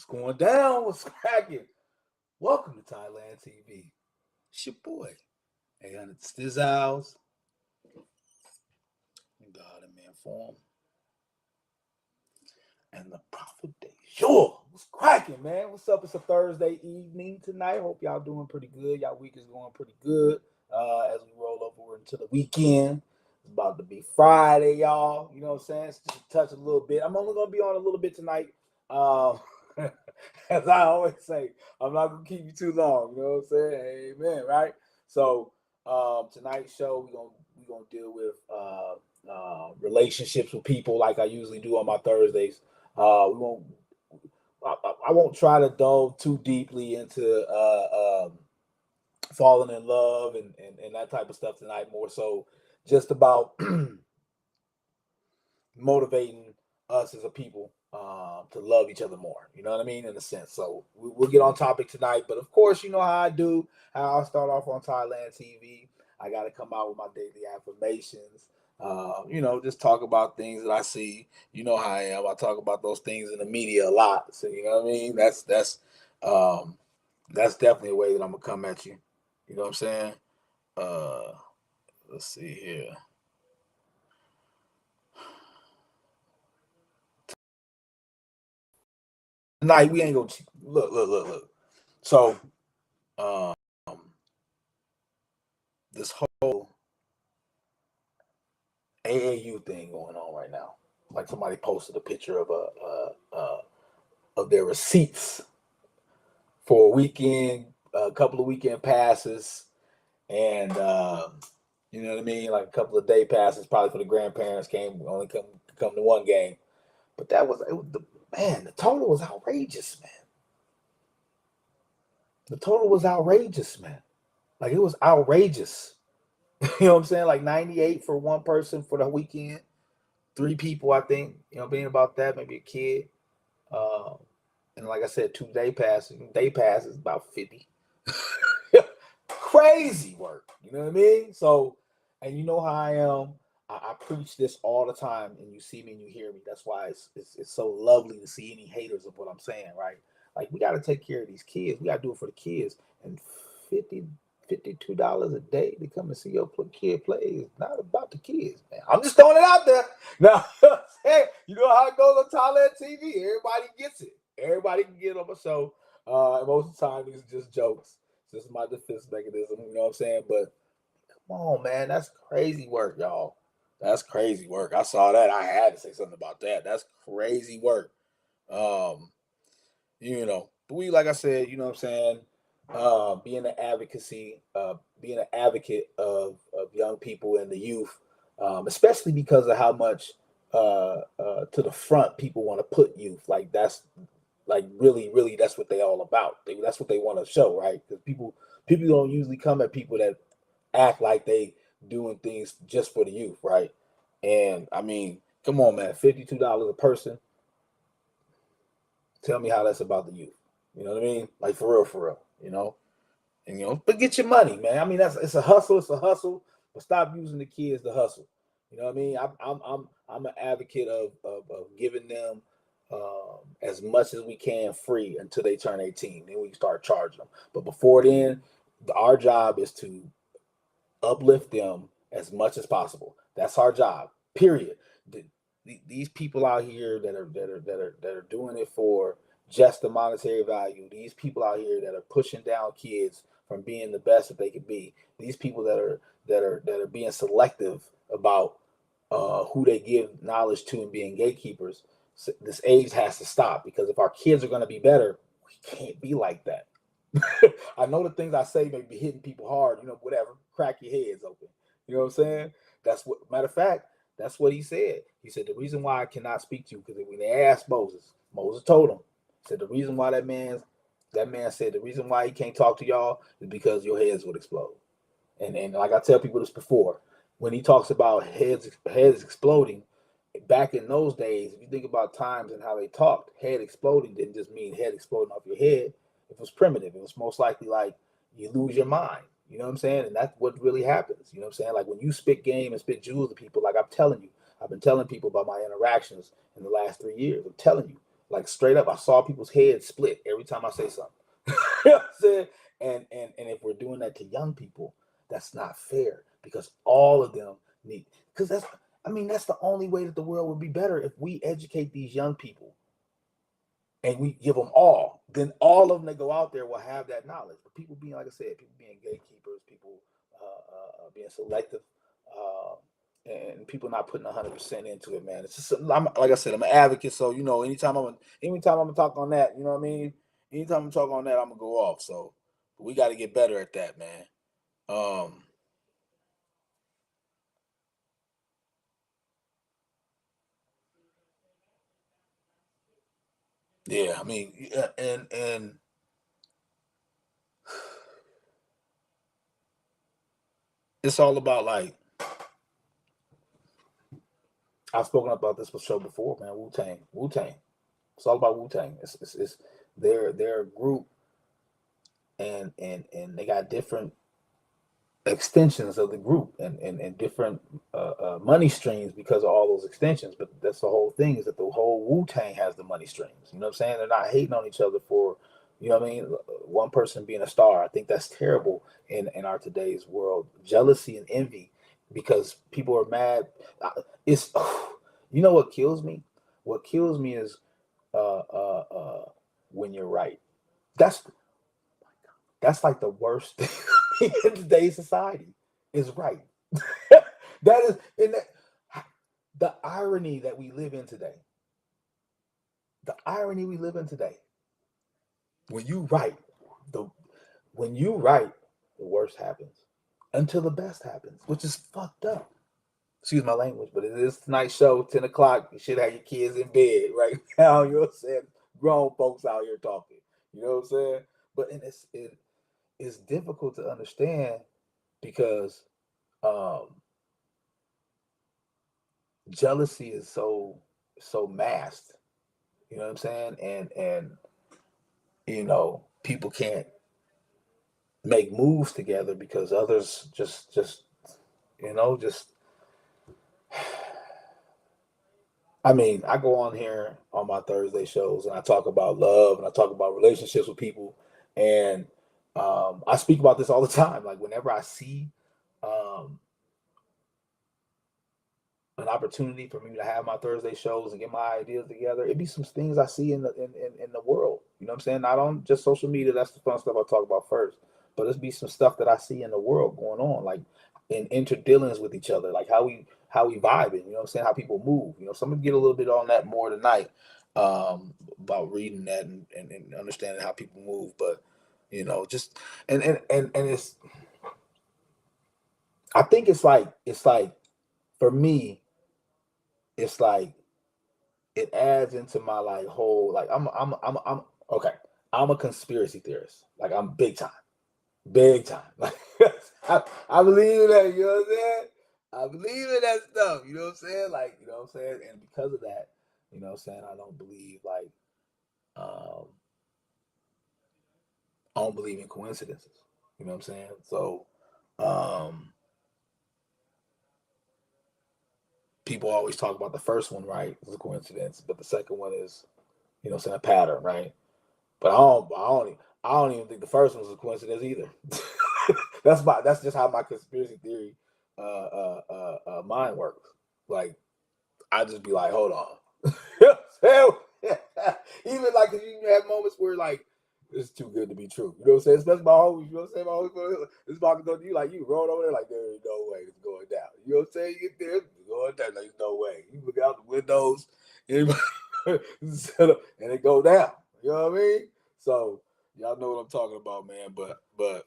going down? What's cracking? Welcome to Thailand TV. It's your boy, 800 Stizzles, God and Man Form, and the Prophet de Jour. What's cracking, man? What's up? It's a Thursday evening tonight. Hope y'all doing pretty good. Y'all week is going pretty good as we roll over into the weekend. It's about to be Friday, y'all. You know what I'm saying? It's just touch a little bit. I'm only going to be on a little bit tonight. As I always say, I'm not gonna keep you too long. You know what I'm saying? Amen. Right. So tonight's show we're gonna deal with relationships with people like I usually do on my Thursdays. We won't. I won't try to delve too deeply into falling in love and that type of stuff tonight. More so, just about motivating us as a people to love each other more. You know what I mean? In a sense. So we'll get on topic tonight. But of course, you know how I do, how I start off on Thailand TV. I got to come out with my daily affirmations. Just talk about things that I see. You know how I am. I talk about those things in the media a lot. So you know what I mean? That's definitely a way that I'm gonna come at you. You know what I'm saying? Let's see here. Tonight we ain't gonna look. So, um, this whole AAU thing going on right now. Like somebody posted a picture of of their receipts for a weekend, a couple of weekend passes, and you know what I mean, like a couple of day passes, probably for the grandparents only come to one game. But the total was outrageous, man. The total was outrageous, man. Like it was outrageous. You know what I'm saying? Like 98 for one person for the weekend. Three people, I think, being about that, maybe a kid. And like I said, 2 day passes. Day passes about 50. Crazy work. You know what I mean? So, and you know how I am. I preach this all the time, and you see me and you hear me. That's why it's so lovely to see any haters of what I'm saying, right? Like we got to take care of these kids. We got to do it for the kids. And 50 $52 a day to come and see your kid play is not about the kids, man. I'm just throwing it out there. Now, hey, you know how it goes on Thailand TV. Everybody gets it. Everybody can get on my show. And most of the time, these are just jokes. It's just my defense mechanism. You know what I'm saying? But come on, man. That's crazy work, y'all. That's crazy work. I saw that. I had to say something about that. That's crazy work. Um, but like I said, you know what I'm saying? Being an advocate of young people and the youth, especially because of how much to the front people want to put youth. Like that's like really, really, that's what they all about. That's what they want to show, right? Because people don't usually come at people that act like they doing things just for the youth, right? And I mean, come on, man, $52 a person. Tell me how that's about the youth. You know what I mean? Like for real, for real. And but get your money, man. I mean, it's a hustle. It's a hustle. But stop using the kids to hustle. You know what I mean? I'm an advocate of giving them as much as we can free until they turn 18. Then we can start charging them. But before then, our job is to uplift them as much as possible. That's our job. Period. These people out here that are doing it for just the monetary value. These people out here that are pushing down kids from being the best that they could be. These people that are being selective about who they give knowledge to and being gatekeepers. So this age has to stop because if our kids are going to be better, we can't be like that. I know the things I say may be hitting people hard, whatever. Crack your heads open. You know what I'm saying? Matter of fact, that's what he said. He said, the reason why I cannot speak to you, because when they asked Moses told him, said, the reason why that man said, the reason why he can't talk to y'all is because your heads would explode. And like I tell people this before, when he talks about heads exploding, back in those days, if you think about times and how they talked, head exploding didn't just mean head exploding off your head. It was primitive. It was most likely like you lose your mind. You know what I'm saying? And that's what really happens. You know what I'm saying? Like when you spit game and spit jewels to people, like I'm telling you, I've been telling people about my interactions in the last 3 years. I'm telling you, Like straight up, I saw people's heads split every time I say something. You know what I'm saying? And if we're doing that to young people, that's not fair because all of them need, because that's the only way that the world would be better if we educate these young people and we give them all, then all of them that go out there will have that knowledge. But people being, like I said, people being gatekeepers, people being selective, uh, and people not putting 100% into it, man. It's just, like I said, I'm an advocate, so anytime I'm gonna talk on that, you know what I mean. Anytime I'm talking on that, I'm gonna go off. So we got to get better at that, man. Um, yeah, I mean, and it's all about like I've spoken about this show before, man. Wu Tang. It's all about Wu Tang. It's they're a group, and they got different extensions of the group and different money streams because of all those extensions. But that's the whole thing, is that the whole Wu Tang has the money streams. You know what I'm saying? They're not hating on each other for, you know what I mean, one person being a star. I think that's terrible in our today's world. Jealousy and envy because people are mad. It's you know what kills me? What kills me is when you're right. That's that's like the worst thing in today's society is right. That is in the irony that we live in today. The irony we live in today. When you write, the when you write, the worst happens until the best happens, which is fucked up. Excuse my language, but it is tonight's show, 10 o'clock. You should have your kids in bed right now. You know what I'm saying? Grown folks out here talking. You know what I'm saying? But and it's difficult to understand because um jealousy is so masked. You know what I'm saying? And people can't make moves together because others just just I mean, I go on here on my Thursday shows and I talk about love and I talk about relationships with people, and I speak about this all the time. Like whenever I see um, an opportunity for me to have my Thursday shows and get my ideas together, it'd be some things I see in the world. You know what I'm saying? Not on just social media. That's the fun stuff I talk about first. But it'd be some stuff that I see in the world going on, like in interdealings with each other, like how we vibing. You know what I'm saying? How people move. So I'm gonna get a little bit on that more tonight, about reading that and understanding how people move. But just and I think it's like for me, it's like it adds into my like whole like I'm okay. I'm a conspiracy theorist. Like I'm big time. Like I believe in that. You know what I'm saying? I believe in that stuff. You know what I'm saying? Like you know what I'm saying. And because of that, you know what I'm saying. Um, I don't believe in coincidences. You know what I'm saying? So um, people always talk about the first one, right? It's a coincidence, but the second one is, saying a pattern, right? But I don't even think the first one was a coincidence either. That's just how my conspiracy theory mind works. Like I just be like, hold on. Even like you have moments where like it's too good to be true. You know what I'm saying? Especially my homies. You know what I'm saying? My homies, it's about to go to you. Like you roll over there, like there ain't no way it's going down. You know what I'm saying? You get there, it's going down. Like no way. You look out the windows, and it go down. You know what I mean? So y'all know what I'm talking about, man. But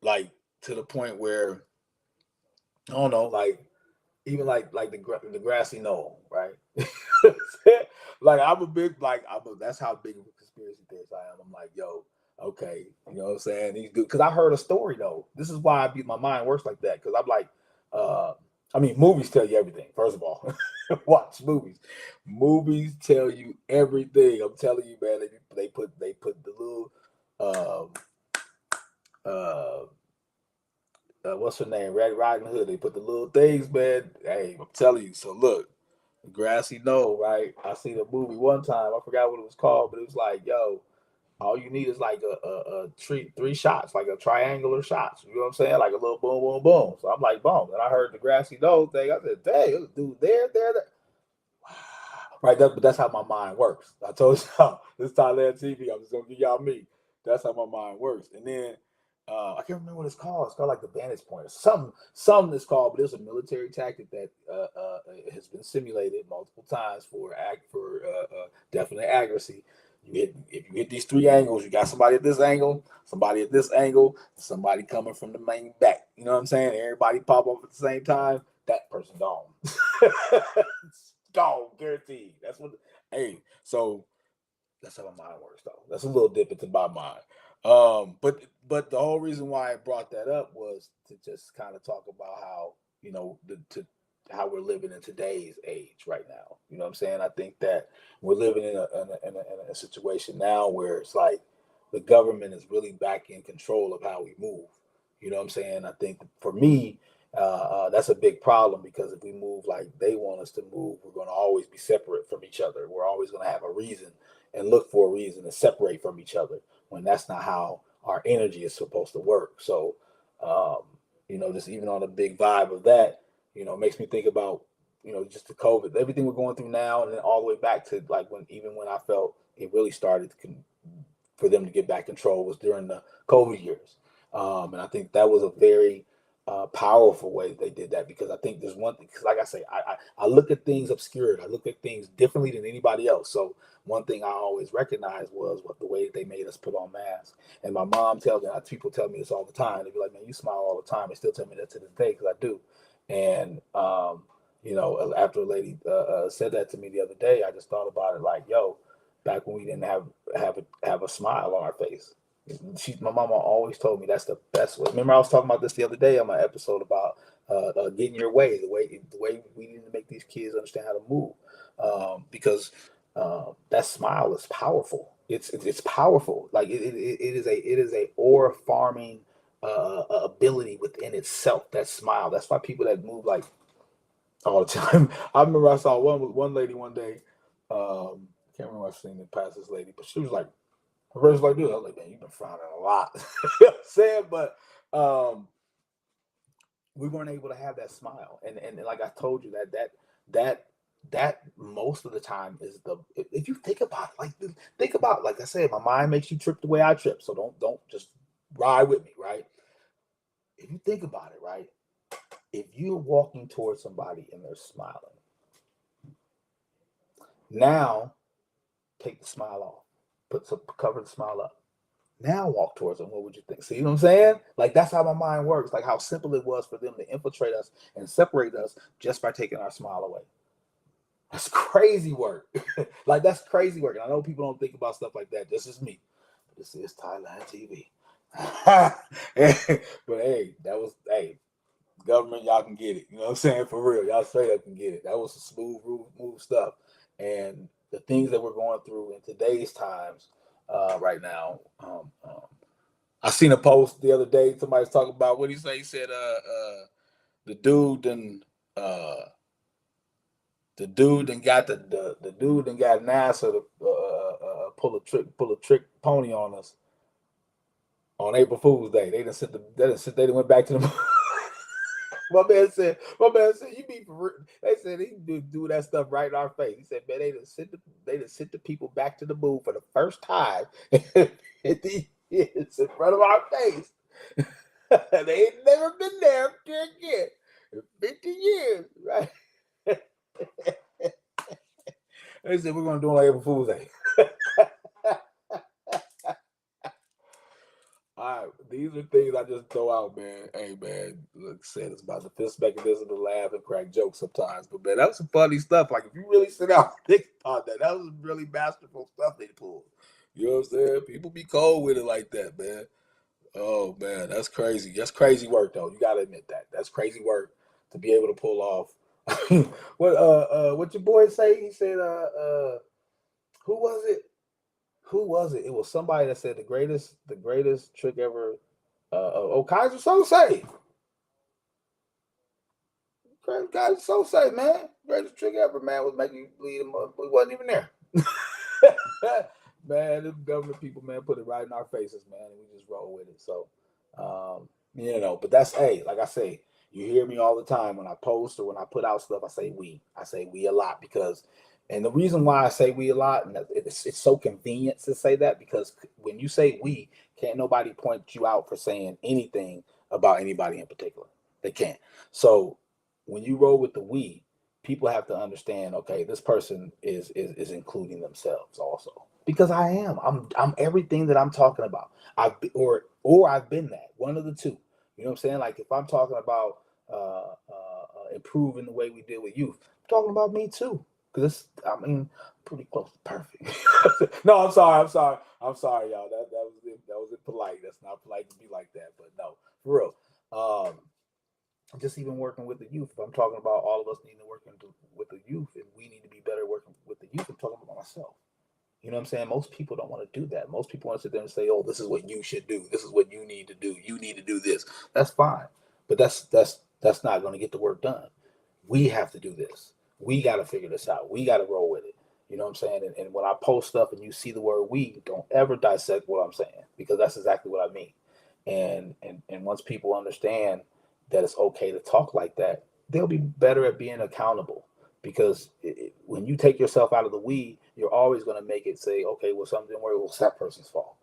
like to the point where I don't know, like even like the grassy knoll, right? Like I'm a big that's how big of a conspiracy theorist I am. I'm like, yo, okay, you know what I'm saying? These dudes, because I heard a story though. This is why my mind works like that. Because I'm like, uh, I mean, movies tell you everything. First of all, watch movies. Movies tell you everything. I'm telling you, man. They put the little um uh what's her name? Red Riding Hood. They put the little things, man. Hey, I'm telling you. So look, Grassy knoll, right? I seen a movie one time. I forgot what it was called, but it was like, yo, all you need is like a three shots, like a triangular shots. You know what I'm saying? Like a little boom, boom, boom. So I'm like, boom. And I heard the grassy knoll thing. I said, dang, dude, there. Right, but that's how my mind works. I told y'all this Thailand TV. I'm just gonna give y'all me. That's how my mind works. And then I can't remember what it's called. It's called like the Vantage Point or something. It's called, but it's a military tactic that has been simulated multiple times for definite accuracy. If you hit these three angles, you got somebody at this angle, somebody at this angle, somebody coming from the main back. You know what I'm saying? Everybody pop up at the same time. That person gone. Gone, guaranteed. That's what. Hey, so that's how my mind works, though. That's a little dip into my mind. But the whole reason why I brought that up was to just kind of talk about how how we're living in today's age right now. You know what I'm saying? I think that we're living in a situation now where it's like the government is really back in control of how we move. You know what I'm saying? I think for me, that's a big problem because if we move like they want us to move, we're going to always be separate from each other. We're always going to have a reason and look for a reason to separate from each other when that's not how our energy is supposed to work. So, um, just even on a big vibe of that, it makes me think about, just the COVID, everything we're going through now, and then all the way back to like when I felt it really started for them to get back control was during the COVID years. And I think that was a very powerful way they did that because I think there's one thing, because like I say, I look at things obscured. I look at things differently than anybody else. So one thing I always recognized was what the way they made us put on masks. And my mom tells me, people tell me this all the time. They be like, man, you smile all the time. They still tell me that to this day because I do. And, after a lady said that to me the other day, I just thought about it like, yo, back when we didn't have a smile on our face. My mama always told me that's the best way. Remember, I was talking about this the other day on my episode about getting your way, the way we need to make these kids understand how to move, because that smile is powerful. It's powerful. Like it is a aura farming ability within itself. That smile. That's why people that move like all the time. I remember I saw one lady one day. I can't remember I've seen it past this lady, but she was like, her first like, dude, I was like, man, you've been frowning a lot. You know what I'm saying? But we weren't able to have that smile. And like I told you, that most of the time is if you think about it, like I said, my mind makes you trip the way I trip. So don't just ride with me, right? If you think about it, right? If you're walking towards somebody and they're smiling, now take the smile off. Cover the smile up. Now walk towards them. What would you think? See what I'm saying? Like that's how my mind works. Like how simple it was for them to infiltrate us and separate us just by taking our smile away. That's crazy work. Like that's crazy work. And I know people don't think about stuff like that. This is me. This is Thailand TV. But hey, government, y'all can get it. You know what I'm saying? For real. Y'all straight up can get it. That was some smooth move stuff. And the things that we're going through in today's times right now. I seen a post the other day. Somebody's talking about what he say. He said, the dude and the dude and got the dude and got NASA to pull a trick pony on us on April Fool's Day. They done went back to the. My man said, you be for real. They said he do that stuff right in our face. He said, man, they just sent the people back to the moon for the first time in front of our face. They ain't never been there again in 50 years, right? They said we're gonna do it on April Fool's Day. All right, these are things I just throw out, man. Hey, man, like I said, it's about the fist mechanism to laugh and crack jokes sometimes. But man, that was some funny stuff. Like if you really sit down and think about that was really masterful stuff they pulled. You know what I'm saying? People be cold with it like that, man. Oh man, that's crazy. That's crazy work, though. You gotta admit that. That's crazy work to be able to pull off. What your boy say? He said, who was it? Who was it? It was somebody that said the greatest trick ever. Kaiser so say. God, so say, man. Greatest trick ever, man, was making you believe we wasn't even there. Man, the government people, man, put it right in our faces, man, and we just roll with it. So, but that's like I say, you hear me all the time when I post or when I put out stuff. I say we a lot because, and the reason why I say we a lot, and it's so convenient to say that because when you say we, can't nobody point you out for saying anything about anybody in particular. They can't. So when you roll with the we, people have to understand, okay, this person is including themselves also. Because I am. I'm everything that I'm talking about. I've been that. One of the two. You know what I'm saying? Like if I'm talking about improving the way we deal with youth, I'm talking about me too. Because pretty close to perfect. No, I'm sorry, y'all. That was impolite. That's not polite to be like that. But no, for real. Just even working with the youth. If I'm talking about all of us needing to work with the youth, and we need to be better working with the youth, I'm talking about myself. You know what I'm saying? Most people don't want to do that. Most people want to sit there and say, "Oh, this is what you should do. This is what you need to do. You need to do this." That's fine, but that's not going to get the work done. We have to do this. We got to figure this out. We got to roll with it. You know what I'm saying? And when I post stuff and you see the word "we," don't ever dissect what I'm saying because that's exactly what I mean. And once people understand that it's okay to talk like that, they'll be better at being accountable. Because when you take yourself out of the we, you're always going to make it say, okay, well, something where it was that person's fault.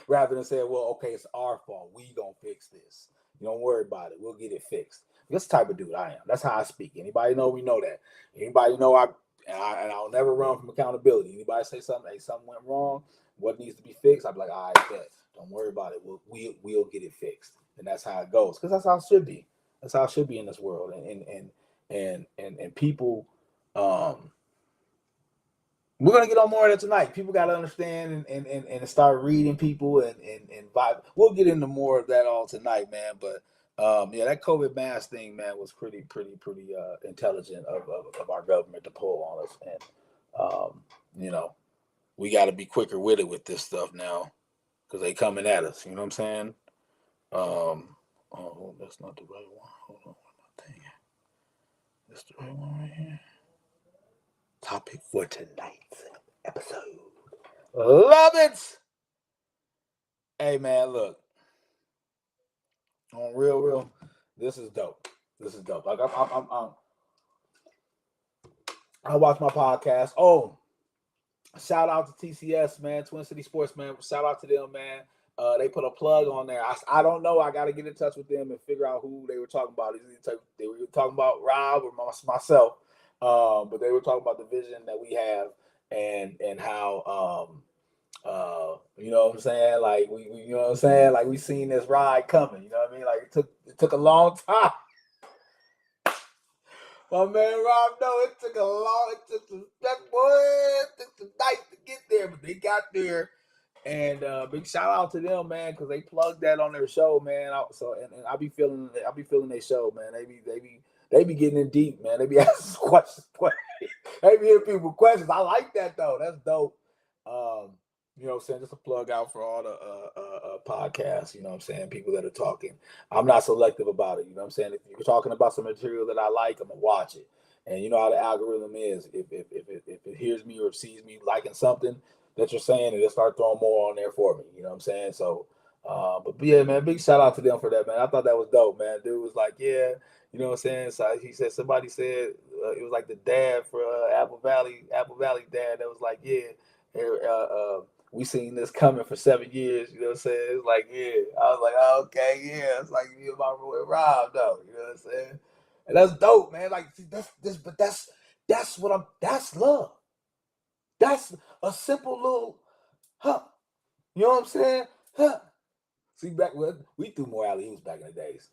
Rather than saying, well, okay, it's our fault. We gonna fix this. You don't worry about it. We'll get it fixed. That's the type of dude I am. That's how I speak. Anybody know we know that. Anybody know I'll never run from accountability. Anybody say something, hey, something went wrong, what needs to be fixed? I'll be like, all right, bet. Don't worry about it. We'll get it fixed. And that's how it goes. Because that's how it should be. That's how it should be in this world. And people we're gonna get on more of that tonight. People got to understand and start reading people and vibe. We'll get into more of that all tonight, man. But yeah, that COVID mask thing, man, was pretty intelligent of our government to pull on us, and we got to be quicker with it with this stuff now because they coming at us. You know what I'm saying? Oh, that's not the right one. Hold on, what am I thinking? That's the right one right here. Topic for tonight's episode. Love it. Hey man, look. On real, this is dope. This is dope. Like I watch my podcast. Oh, shout out to TCS, man, Twin City Sports, man. Shout out to them, man. They put a plug on there. I don't know. I got to get in touch with them and figure out who they were talking about. They were talking about Rob or myself, but they were talking about the vision that we have and how you know what I'm saying? Like we you know what I'm saying? Like we seen this ride coming. You know what I mean? Like it took a long time. My man Rob, no, it took the night to get there, but they got there. And big shout out to them, man, because they plugged that on their show, man. And I be feeling their show, man. They be getting in deep, man. They be asking questions. They be hitting people questions. I like that though. That's dope. You know what I'm saying? Just a plug out for all the podcasts, you know what I'm saying? People that are talking. I'm not selective about it, you know what I'm saying? If you're talking about some material that I like, I'm going to watch it. And you know how the algorithm is. If it hears me or sees me liking something that you're saying, it'll start throwing more on there for me, you know what I'm saying? So, but yeah, man, big shout out to them for that, man. I thought that was dope, man. Dude was like, yeah, you know what I'm saying? So he said, somebody said, it was like the dad for Apple Valley dad that was like, yeah, we seen this coming for 7 years. You know what I'm saying? It's like, yeah. I was like, oh, okay, yeah. It's like you about Rob, though. You know what I'm saying? And that's dope, man. Like, see, that's what that's love. That's a simple little, you know what I'm saying? See, back when we threw more alley oops back in the days.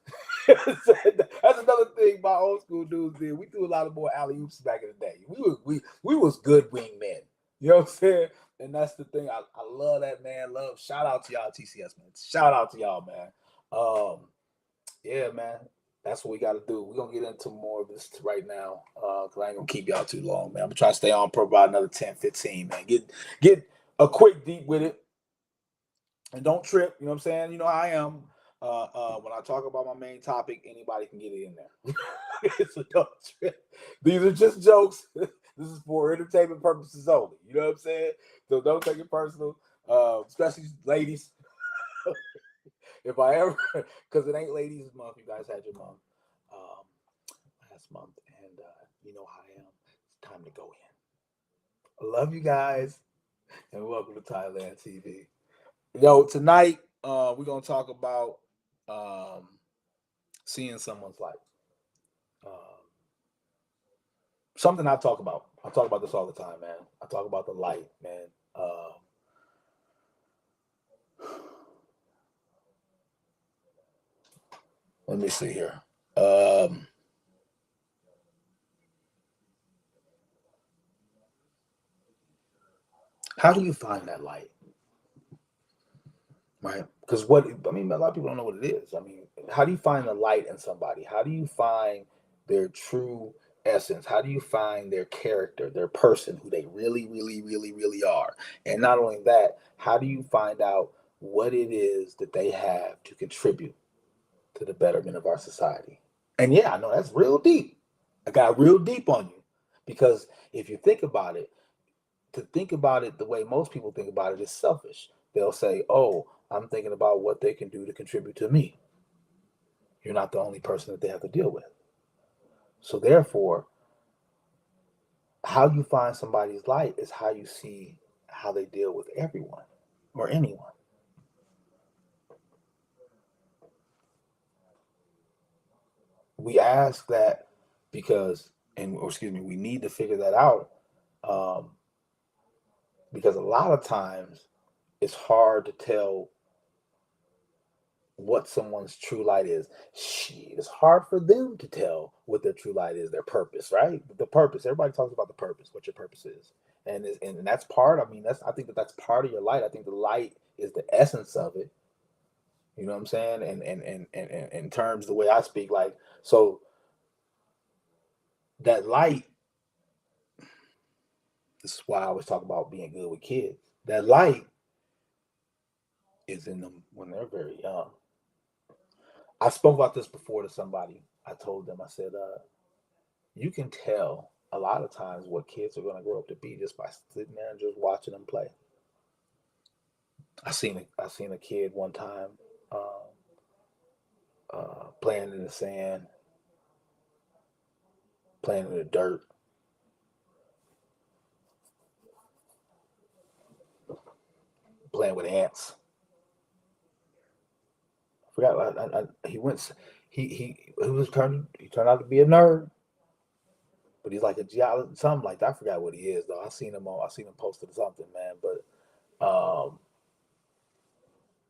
That's another thing my old school dudes did. We threw a lot of more alley oops back in the day. We was good wingmen. You know what I'm saying? And that's the thing. I love that, man. Shout out to y'all, TCS, man. Shout out to y'all, man. Yeah, man. That's what we got to do. We're going to get into more of this right now because I ain't going to keep y'all too long, man. I'm going to try to stay on for about another 10, 15, man. Get a quick deep with it. And don't trip, you know what I'm saying? You know how I am. When I talk about my main topic, anybody can get it in there. So don't trip. These are just jokes. This is for entertainment purposes only. You know what I'm saying? So don't take it personal, especially ladies. If I ever, because it ain't ladies' month. You guys had your month last month, and you know how I am. It's time to go in. I love you guys, and welcome to Thailand TV. Yo, tonight we're gonna talk about um, seeing someone's life. Um, Something I talk about. I talk about this all the time, man. I talk about the light, man. Let me see here. Um, how do you find that light, right? Because what I mean, a lot of people don't know what it is. I mean, how do you find the light in somebody? How do you find their true essence? How do you find their character, their person, who they really, really, really, really are? And not only that, how do you find out what it is that they have to contribute to the betterment of our society? And yeah, I know that's real deep. I got real deep on you because if you think about it, to think about it the way most people think about it is selfish. They'll say, "Oh, I'm thinking about what they can do to contribute to me." You're not the only person that they have to deal with. So therefore, how you find somebody's light is how you see how they deal with everyone or anyone. We ask that because, and or excuse me, we need to figure that out um, because a lot of times it's hard to tell what someone's true light is. Shit, it's hard for them to tell what their true light is, their purpose, right? The purpose. Everybody talks about the purpose, what your purpose is. And that's part, I mean, I think that's part of your light. I think the light is the essence of it. You know what I'm saying? And in terms the way I speak, like, so that light, this is why I always talk about being good with kids. That light is in them when they're very young. I spoke about this before to somebody. I told them, I said, you can tell a lot of times what kids are going to grow up to be just by sitting there and just watching them play. I seen a kid one time playing in the sand, playing in the dirt, playing with ants. I forgot. He went. He turned out to be a nerd, but he's like a geologist, something like that. I forgot what he is though. I seen him posted something, man. But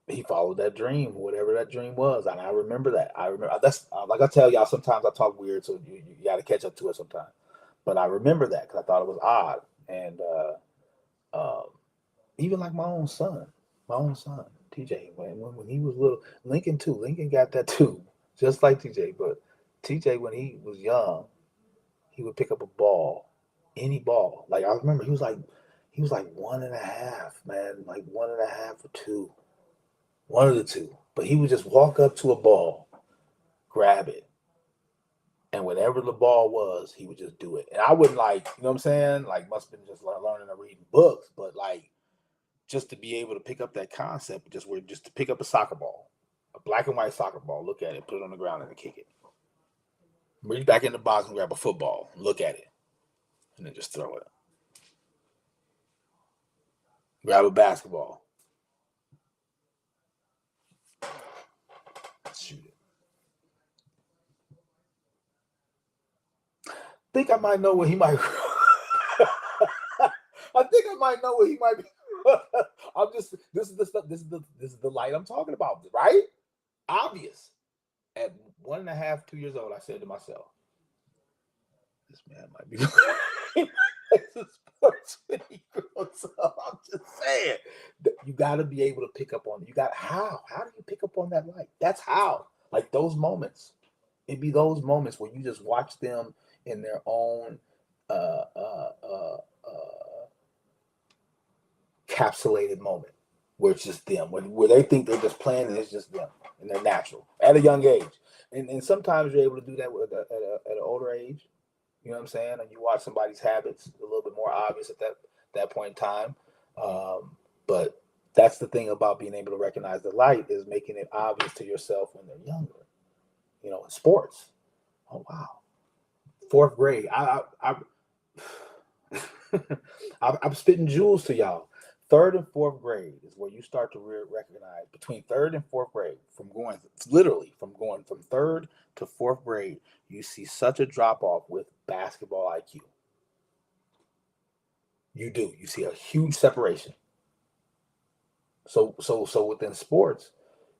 he followed that dream, whatever that dream was, and I remember that. I remember that's like I tell y'all. Sometimes I talk weird, so you got to catch up to it sometimes. But I remember that because I thought it was odd, and even like my own son, TJ, when he was little, Lincoln too. Lincoln got that too, just like TJ. But TJ, when he was young, he would pick up a ball, any ball. Like I remember, he was like one and a half, man, like one and a half or two. One of the two. But he would just walk up to a ball, grab it, and whatever the ball was, he would just do it. And I wouldn't like, you know what I'm saying? Like, must have been just like learning and reading books, but like just to be able to pick up that concept, just to pick up a soccer ball, a black and white soccer ball, look at it, put it on the ground, and then kick it. Reach back in the box and grab a football, look at it, and then just throw it. Grab a basketball, shoot it. Think I might know what he might. I think I might know what he might be. I'm just this is the stuff. This is the light I'm talking about, right? Obvious. At 1.5, 2 years old, I said to myself, "This man might be sports when he grows up." I'm just saying, you got to be able to pick up on. You got how? How do you pick up on that light? That's how. Like those moments. It'd be those moments where you just watch them in their own uh, uh, uh, capsulated moment where it's just them, where they think they're just playing and it's just them. and they're natural at a young age. And sometimes you're able to do that at an older age. You know what I'm saying? And you watch somebody's habits a little bit more obvious at that point in time. But that's the thing about being able to recognize the light, is making it obvious to yourself when they're younger. You know, in sports. Oh wow, fourth grade. I'm spitting jewels to y'all. Third and fourth grade is where you start to recognize, between third and fourth grade, from going from third to fourth grade, you see such a drop off with basketball IQ. You do. You see a huge separation. So within sports,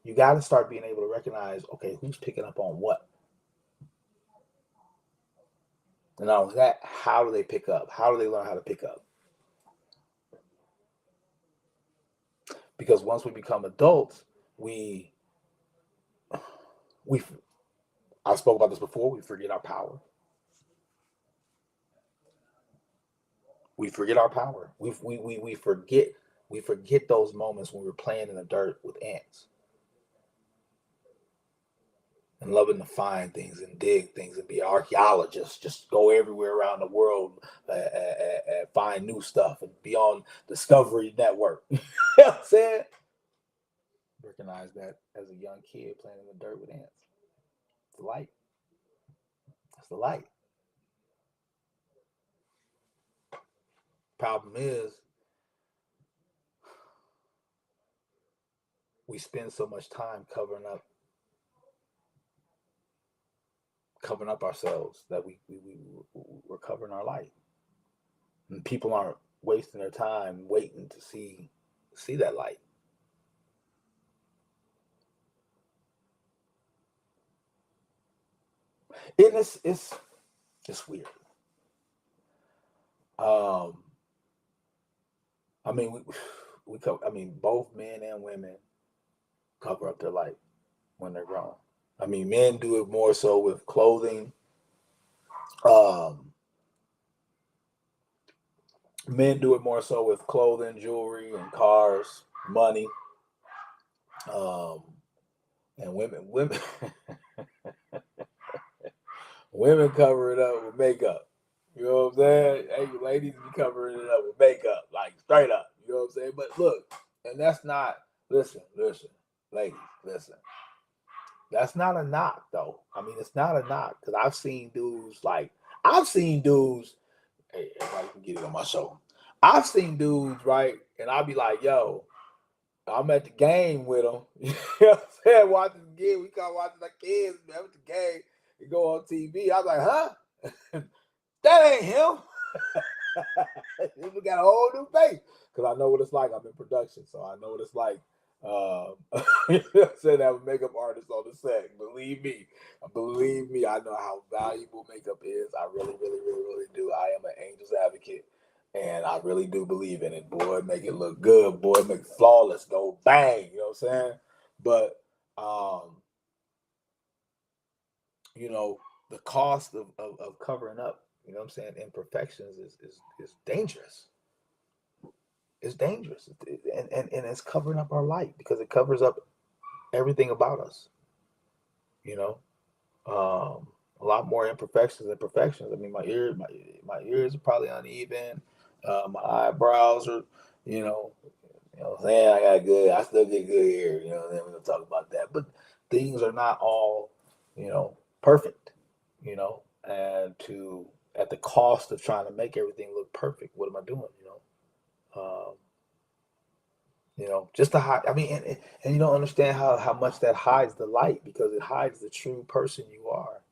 you got to start being able to recognize, okay, who's picking up on what? And not only that, how do they pick up? How do they learn how to pick up? Because once we become adults, we I spoke about this before, we forget our power. We forget our power. We forget those moments when we were playing in the dirt with ants and loving to find things and dig things and be archaeologists, just go everywhere around the world and find new stuff and be on Discovery Network. You know what I'm saying? Recognize that as a young kid playing in the dirt with ants. It's the light. That's the light. Problem is, we spend so much time covering up ourselves that we're covering our light, and people aren't wasting their time waiting to see that light. And it's weird. I mean, we cover, I mean, both men and women cover up their light when they're grown. I mean, men do it more so with clothing. Um, Men do it more so with clothing, jewelry, and cars, money. Um, and women women cover it up with makeup. You know what I'm saying? Hey, ladies be covering it up with makeup, like straight up. You know what I'm saying? But look, and that's not, listen, ladies, listen. That's not a knock, though. I mean, it's not a knock, because I've seen dudes. Hey, everybody can get it on my show. I've seen dudes, right, and I'll be like, yo, I'm at the game with them. You know what I'm saying? Watching the game. We come watching the kids, man, with the game. You go on TV. I was like, huh? That ain't him. We got a whole new face. Because I know what it's like. I'm in production, so I know what it's like. You know, saying that makeup artist on the set. Believe me, I know how valuable makeup is. I really, really, really, really do. I am an angel's advocate, and I really do believe in it. Boy, make it look good. Boy, make it flawless. Go bang. You know what I'm saying? But you know, the cost of covering up, you know what I'm saying, imperfections is dangerous. It's dangerous. And it's covering up our light, because it covers up everything about us. You know, a lot more imperfections than perfections. I mean, my ears are probably uneven. My eyebrows are, you know, what I'm saying, I got good. I still get good hair. You know, then we're gonna talk about that. But things are not all, perfect. You know, and at the cost of trying to make everything look perfect, what am I doing? Just to hide. I mean, and you don't understand how much that hides the light, because it hides the true person you are.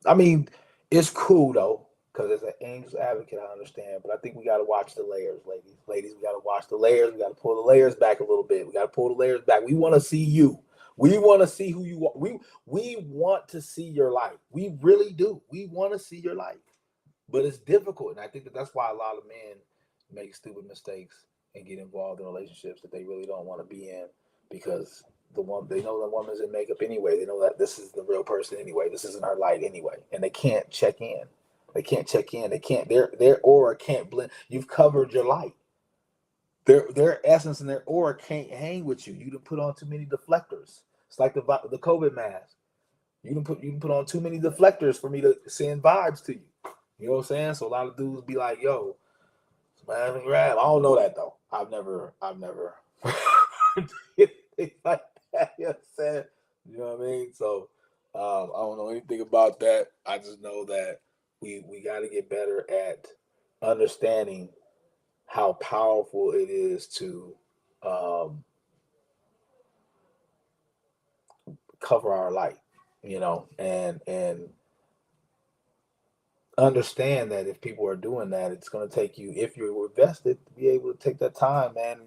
I mean, it's cool though, because as an angel's advocate, I understand, but I think we got to watch the layers, ladies. Ladies, we got to watch the layers. We got to pull the layers back a little bit. We got to pull the layers back. We want to see you. We want to see who you are. We want to see your light. We really do. We want to see your light, but it's difficult, and I think that's why a lot of men make stupid mistakes and get involved in relationships that they really don't want to be in, because they know the woman's in makeup anyway. They know that this is the real person anyway. This isn't her light anyway, and they can't check in. They can't check in. They can't. Their aura can't blend. You've covered your light. their essence and their aura can't hang with you. You done put on too many deflectors. It's like the COVID mask. You can put on too many deflectors for me to send vibes to you. You know what I'm saying? So a lot of dudes be like, "Yo, smash and grab." I don't know that though. I've never did things like that. You know what I'm saying? You know what I mean? So I don't know anything about that. I just know that we got to get better at understanding how powerful it is to um, cover our light, and understand that if people are doing that, it's going to take you, if you're invested, to be able to take that time, man,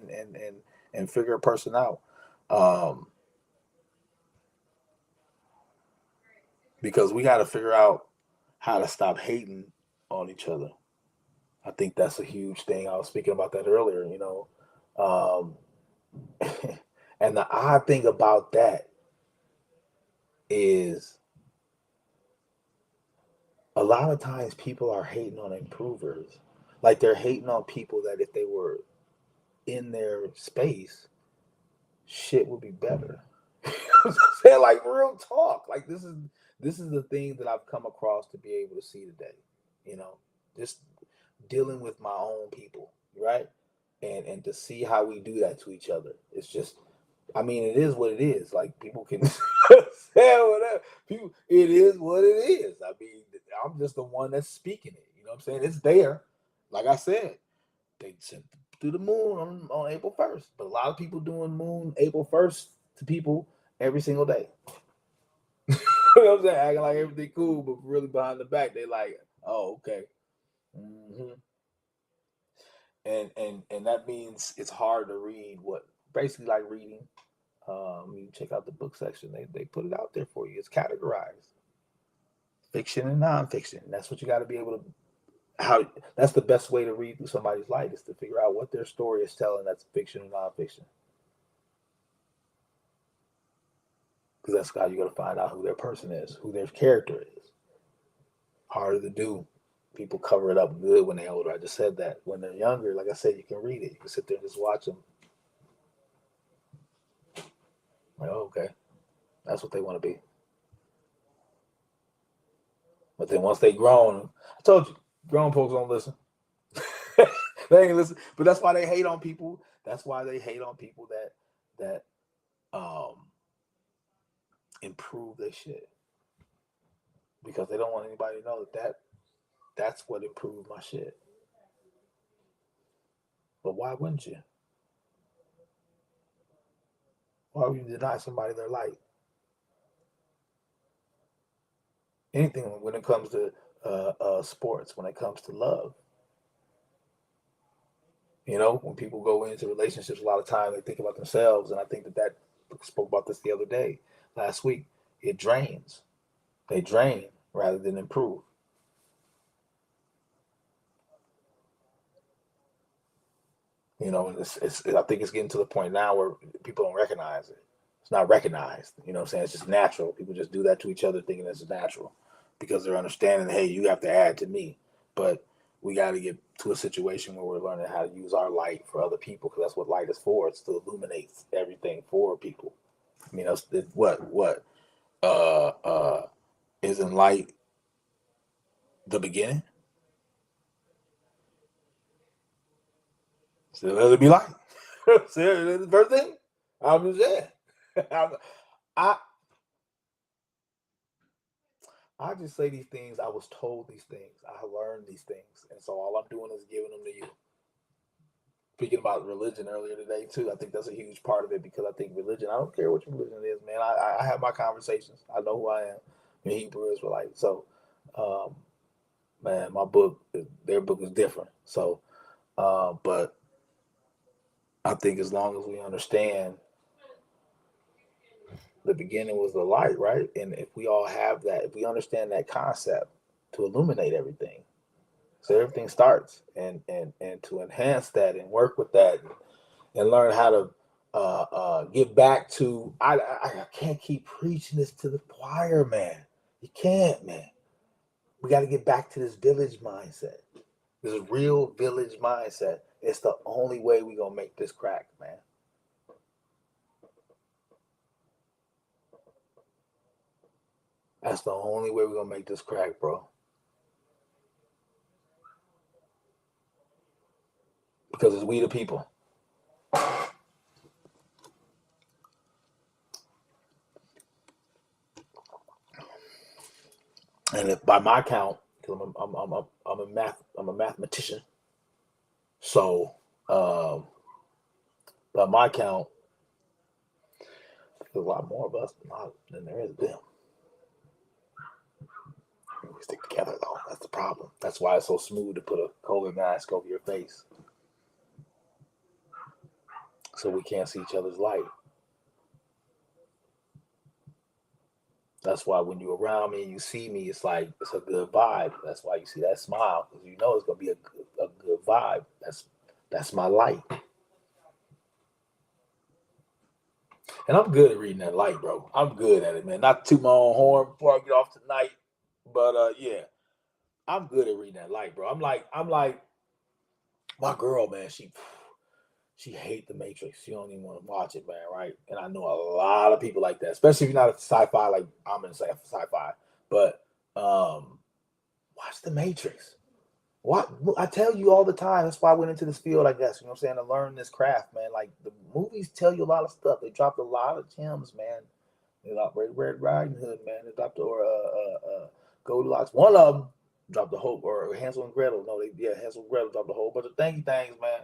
and figure a person out, um, because we got to figure out how to stop hating on each other. I think that's a huge thing. I was speaking about that earlier, um, and the odd thing about that is a lot of times people are hating on improvers. Like they're hating on people that if they were in their space, shit would be better. You know what I'm saying? Like real talk. Like this is the thing that I've come across to be able to see today. You know, just dealing with my own people, right? And to see how we do that to each other. It's just, I mean, it is what it is. Like people can say whatever. People, it is what it is. I mean, I'm just the one that's speaking it. You know what I'm saying? It's there. Like I said, they sent through the moon on April 1st. But a lot of people doing moon April 1st to people every single day. You know what I'm saying? Acting like everything cool, but really behind the back, they like, oh, okay. hmm And that means it's hard to read what basically like reading. You check out the book section. They put it out there for you. It's categorized fiction and nonfiction. That's what you got to be able to. How that's the best way to read through somebody's life is to figure out what their story is telling. That's fiction and nonfiction. Because that's how you're gonna find out who their person is, who their character is. Harder to do. People cover it up good when they're older. I just said that. When they're younger, like I said, you can read it. You can sit there and just watch them. Like, oh, okay, that's what they want to be. But then once they grown, I told you, grown folks don't listen. They ain't listen. But that's why they hate on people. That's why they hate on people that improve their shit. Because they don't want anybody to know that's what improved my shit. But why wouldn't you? Why would you deny somebody their light? Anything when it comes to sports, when it comes to love. When people go into relationships, a lot of time they think about themselves, and I think that spoke about this the other day, last week. It drains. They drain rather than improve. I think it's getting to the point now where people don't recognize it. It's not recognized. You know what I'm saying? It's just natural. People just do that to each other thinking it's natural because they're understanding, hey, you have to add to me. But we got to get to a situation where we're learning how to use our light for other people because that's what light is for. It's to illuminate everything for people. I mean, that's what isn't light the beginning? So let it be light. See, the first thing I'm just saying. I I just say these things. I was told these things. I learned these things, and so all I'm doing is giving them to you. Speaking about religion earlier today too, I think that's a huge part of it because I think religion. I don't care what your religion is, man. I have my conversations. I know who I am. I'm a Hebrew Israelite. So, um, man, their book is different. So, but I think as long as we understand the beginning was the light, right? And if we all have that, if we understand that concept to illuminate everything, so everything starts, and to enhance that and work with that and learn how to get back to. I can't keep preaching this to the choir, man. You can't, man. We got to get back to this village mindset, this real village mindset. It's the only way we gonna make this crack, man. That's the only way we're gonna make this crack, bro. Because it's we the people. And if by my count, because I'm a mathematician, so by my count, there's a lot more of us than there is them. We stick together though. That's the problem. That's why it's so smooth to put a COVID mask over your face, so we can't see each other's light. That's why when you're around me and you see me, it's like it's a good vibe. That's why you see that smile, because you know it's gonna be a good vibe. That's my light. And I'm good at reading that light, bro. I'm good at it, man. Not to toot my own horn before I get off tonight, but yeah, I'm good at reading that light, bro. I'm like my girl, man. She hate the Matrix. She don't even want to watch it, man. Right? And I know a lot of people like that, especially if you're not a sci-fi. Like I'm in sci-fi, but watch the Matrix. What I tell you all the time. That's why I went into this field, I guess. You know what I'm saying? To learn this craft, man. Like the movies tell you a lot of stuff. They dropped a lot of gems, man. They dropped Red Riding Hood, man. They dropped Goldilocks. One of them dropped the whole, or Hansel and Gretel. No, Hansel and Gretel dropped a whole bunch of thingy things, man.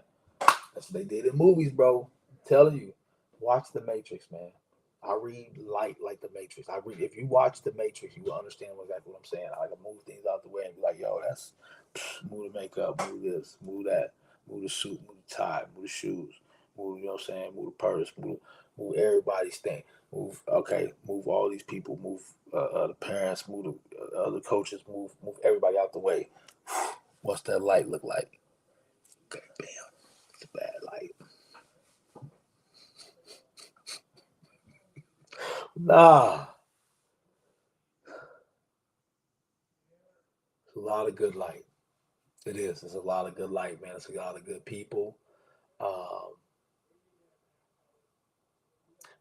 That's what they did in movies, bro. I'm telling you, watch The Matrix, man. I read light like The Matrix. I read. If you watch The Matrix, you will understand exactly what I'm saying. I like to move things out the way and be like, yo, that's move the makeup, move this, move that, move the suit, move the tie, move the shoes, move, you know what I'm saying, move the purse, move everybody's thing. Move all these people, move the parents, move the other coaches, move everybody out the way. What's that light look like? Okay, bam. It's a bad light. Nah. It's a lot of good light. It is. It's a lot of good light, man. It's a lot of good people. Um,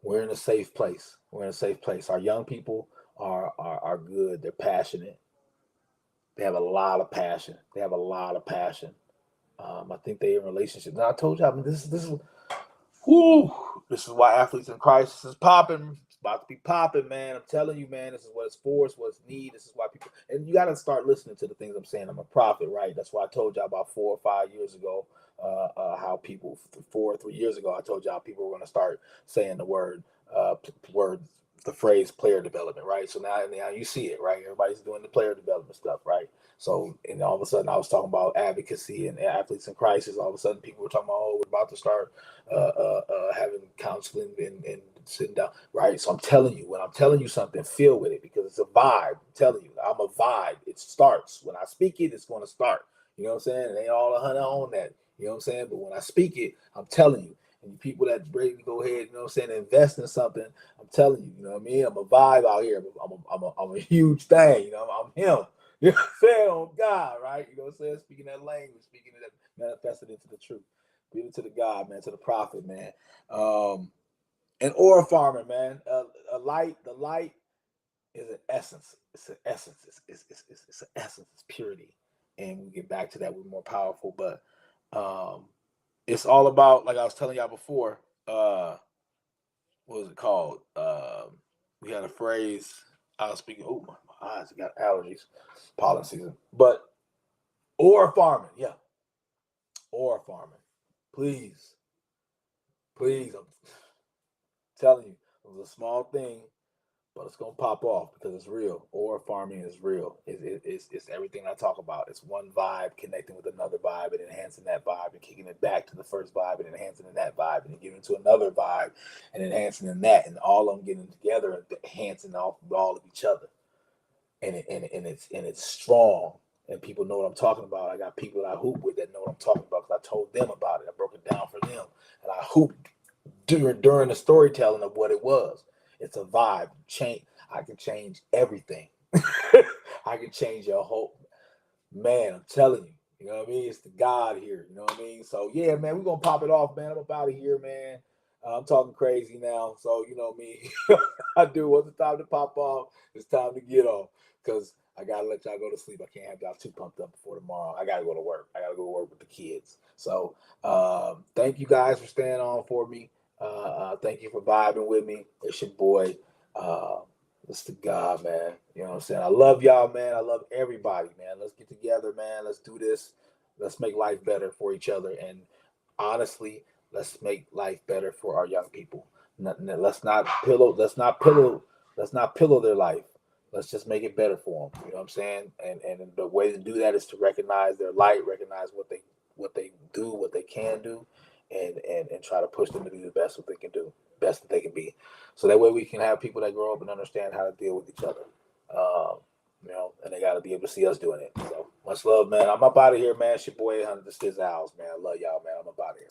we're in a safe place. We're in a safe place. Our young people are good. They're passionate. They have a lot of passion. I think they're in relationships. Now I told you, I mean, whoo, this is why Athletes in Crisis is popping. It's about to be popping, man. I'm telling you, man. This is what it's for. It's what it's need. This is why people, and you got to start listening to the things I'm saying. I'm a prophet, right? That's why I told y'all about 4 or 5 years ago, how people 4 or 3 years ago, I told y'all people were going to start saying the the phrase player development, right? So now you see it, right? Everybody's doing the player development stuff, right? So, and all of a sudden I was talking about advocacy and Athletes in Crisis. All of a sudden people were talking about, oh, we're about to start having counseling and sitting down, right? So I'm telling you, when I'm telling you something, feel with it, because it's a vibe. I'm telling you, I'm a vibe. It starts. When I speak it, it's going to start. You know what I'm saying? It ain't all 100 on that. You know what I'm saying? But when I speak it, I'm telling you. And people that ready to go ahead, you know what I'm saying, invest in something, I'm telling you, you know what I mean? I'm a vibe out here. I'm a huge thing. You know, I'm him. You know what I'm saying? On God, right? You know what I'm saying? Speaking that language, speaking that, manifested into the truth. Give it to the God, man, to the prophet, man. And aura farming, man. The light is an essence. It's an essence. It's an essence. It's purity. And we get back to that, we're more powerful. But it's all about, like I was telling y'all before, what was it called? We had a phrase. I was speaking. Oh, my eyes got allergies. Pollen season. But aura farming, yeah. Aura farming. Please. I'm telling you, it was a small thing, but it's gonna pop off because it's real. Aura farming is real. It's everything I talk about. It's one vibe connecting with another vibe and enhancing that vibe and kicking it back to the first vibe and enhancing in that vibe and giving to another vibe and enhancing in that, and all of them getting together and enhancing all of each other. And it's strong. And people know what I'm talking about. I got people that I hoop with that know what I'm talking about because I told them about it. I broke it down for them, and I hooped during the storytelling of what it was. It's a vibe. I can change everything. I can change your whole, man. I'm telling you. You know what I mean? It's the God here. You know what I mean? So yeah, man, we're gonna pop it off, man. I'm up out of here, man. I'm talking crazy now. So you know me. I do. Once it's time to pop off, it's time to get off. Cause I gotta let y'all go to sleep. I can't have y'all too pumped up before tomorrow. I gotta go to work. I gotta go to work with the kids. So thank you guys for staying on for me. Thank you for vibing with me. It's your boy. Uh, it's the God, man. You know what I'm saying? I love y'all, man. I love everybody, man. Let's get together, man. Let's do this. Let's make life better for each other. And honestly, let's make life better for our young people. Let's not pillow. Let's not pillow their life. Let's just make it better for them. You know what I'm saying? And the way to do that is to recognize their light, recognize what they do, what they can do, and try to push them to do the best what they can do, best that they can be. So that way we can have people that grow up and understand how to deal with each other. Um, you know, and they got to be able to see us doing it. So much love, man. I'm up out of here, man. It's your boy, 800. This is Owls, man. I love y'all, man. I'm up out of here.